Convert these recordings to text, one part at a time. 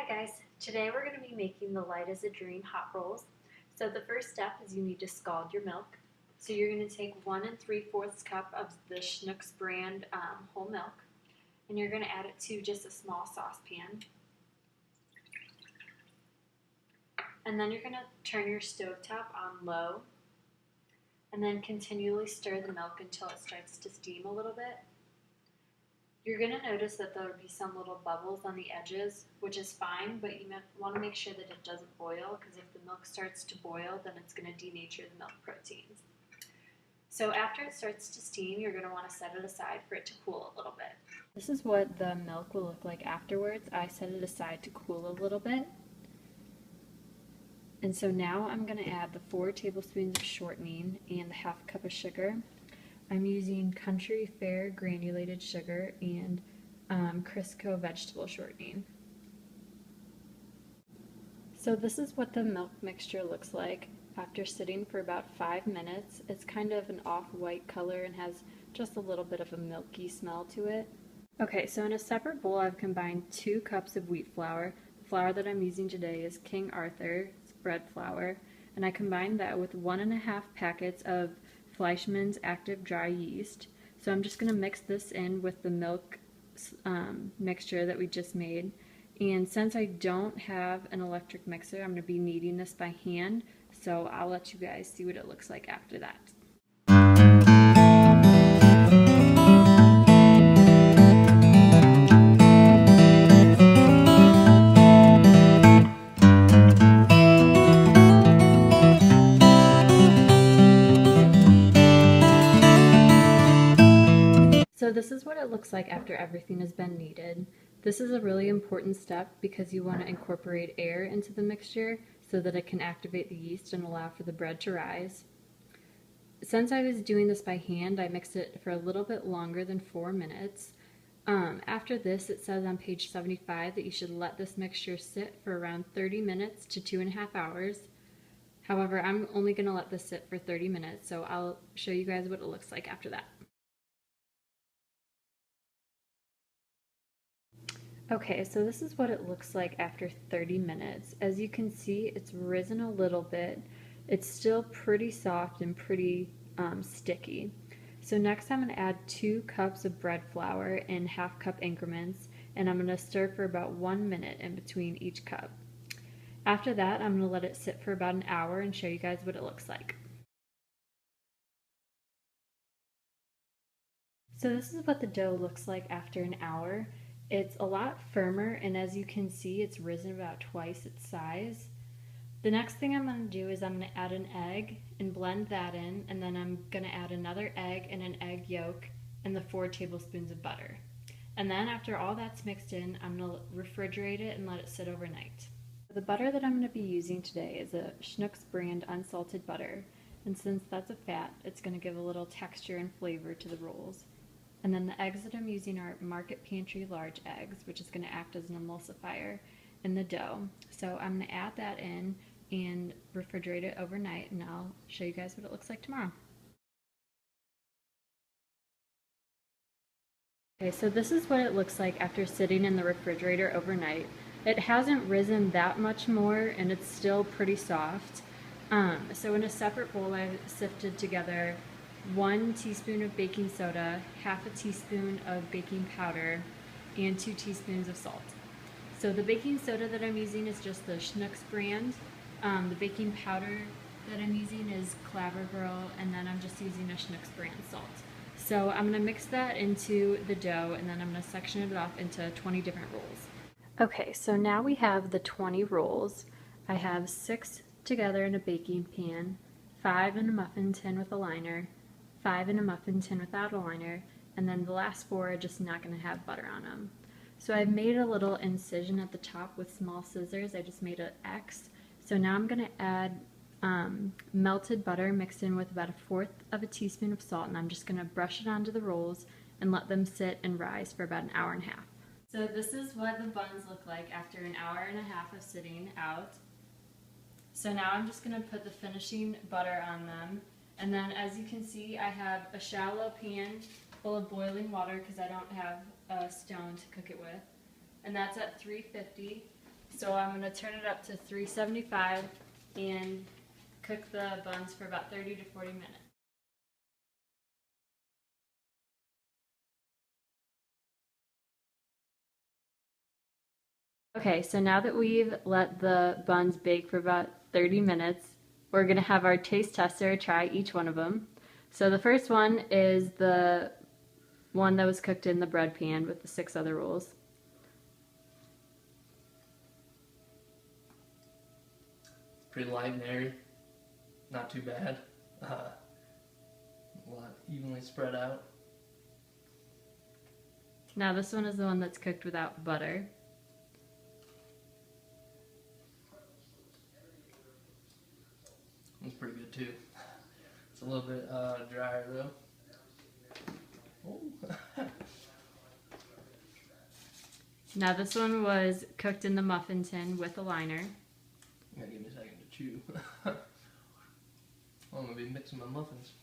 Hi guys, today we're going to be making the light as a dream hot rolls. So the first step is you need to scald your milk. So you're going to take 1 3/4 cup of the Schnucks brand whole milk, and you're going to add it to just a small saucepan. And then you're going to turn your stovetop on low, and then continually stir the milk until it starts to steam a little bit. You're going to notice that there will be some little bubbles on the edges, which is fine, but you want to make sure that it doesn't boil, because if the milk starts to boil, then it's going to denature the milk proteins. So after it starts to steam, you're going to want to set it aside for it to cool a little bit. This is what the milk will look like afterwards. I set it aside to cool a little bit. And so now I'm going to add the 4 tablespoons of shortening and the half cup of sugar. I'm using Country Fair granulated sugar and Crisco vegetable shortening. So this is what the milk mixture looks like after sitting for about 5 minutes. It's kind of an off-white color and has just a little bit of a milky smell to it. Okay, so in a separate bowl I've combined 2 cups of wheat flour. The flour that I'm using today is King Arthur's bread flour, and I combined that with 1 1/2 packets of Fleischmann's active dry yeast. So I'm just going to mix this in with the milk mixture that we just made. And since I don't have an electric mixer, I'm going to be kneading this by hand. So I'll let you guys see what it looks like after that. So this is what it looks like after everything has been kneaded. This is a really important step because you want to incorporate air into the mixture so that it can activate the yeast and allow for the bread to rise. Since I was doing this by hand, I mixed it for a little bit longer than 4 minutes. After this, it says on page 75 that you should let this mixture sit for around 30 minutes to 2.5 hours. However, I'm only going to let this sit for 30 minutes, so I'll show you guys what it looks like after that. Okay, so this is what it looks like after 30 minutes. As you can see, it's risen a little bit. It's still pretty soft and pretty sticky. So next I'm going to add 2 cups of bread flour in half cup increments, and I'm going to stir for about 1 minute in between each cup. After that, I'm going to let it sit for about an hour and show you guys what it looks like. So this is what the dough looks like after an hour. It's a lot firmer, and as you can see, it's risen about twice its size. The next thing I'm going to do is I'm going to add an egg and blend that in, and then I'm going to add another egg and an egg yolk and the 4 tablespoons of butter. And then after all that's mixed in, I'm going to refrigerate it and let it sit overnight. The butter that I'm going to be using today is a Schnucks brand unsalted butter, and since that's a fat, it's going to give a little texture and flavor to the rolls. And then the eggs that I'm using are Market Pantry large eggs, which is going to act as an emulsifier in the dough. So I'm going to add that in and refrigerate it overnight, and I'll show you guys what it looks like tomorrow. Okay, so this is what it looks like after sitting in the refrigerator overnight. It hasn't risen that much more, and it's still pretty soft. So in a separate bowl, I sifted together 1 teaspoon of baking soda, half a teaspoon of baking powder, and 2 teaspoons of salt. So the baking soda that I'm using is just the Schnucks brand. The baking powder that I'm using is Claver Girl, and then I'm just using a Schnucks brand salt. So I'm going to mix that into the dough, and then I'm going to section it off into 20 different rolls. Okay, so now we have the 20 rolls. I have 6 together in a baking pan, 5 in a muffin tin with a liner, 5 in a muffin tin without a liner, and then the last 4 are just not going to have butter on them. So I've made a little incision at the top with small scissors. I just made an X. So now I'm going to add melted butter mixed in with about 1/4 of a teaspoon of salt, and I'm just going to brush it onto the rolls and let them sit and rise for about an hour and a half. So this is what the buns look like after an hour and a half of sitting out. So now I'm just going to put the finishing butter on them. And then as you can see, I have a shallow pan full of boiling water because I don't have a stone to cook it with. And that's at 350. So I'm going to turn it up to 375 and cook the buns for about 30 to 40 minutes. Okay, so now that we've let the buns bake for about 30 minutes, we're going to have our taste tester try each one of them. So the first one is the one that was cooked in the bread pan with the 6 other rolls. Pretty light and airy, not too bad. A lot evenly spread out. Now this one is the one that's cooked without butter. It's pretty good too. It's a little bit drier though. Oh. Now this one was cooked in the muffin tin with a liner. You gotta give me a second to chew. I'm gonna be mixing my muffins.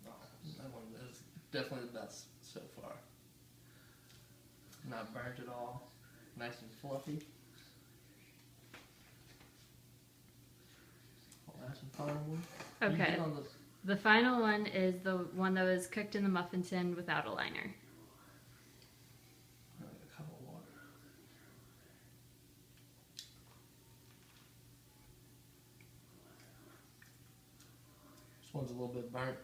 Oh, that one is definitely the best so far. Not burnt at all. Nice and fluffy. Last and final one. Okay. The final one is the one that was cooked in the muffin tin without a liner. A cup of water. This one's a little bit burnt.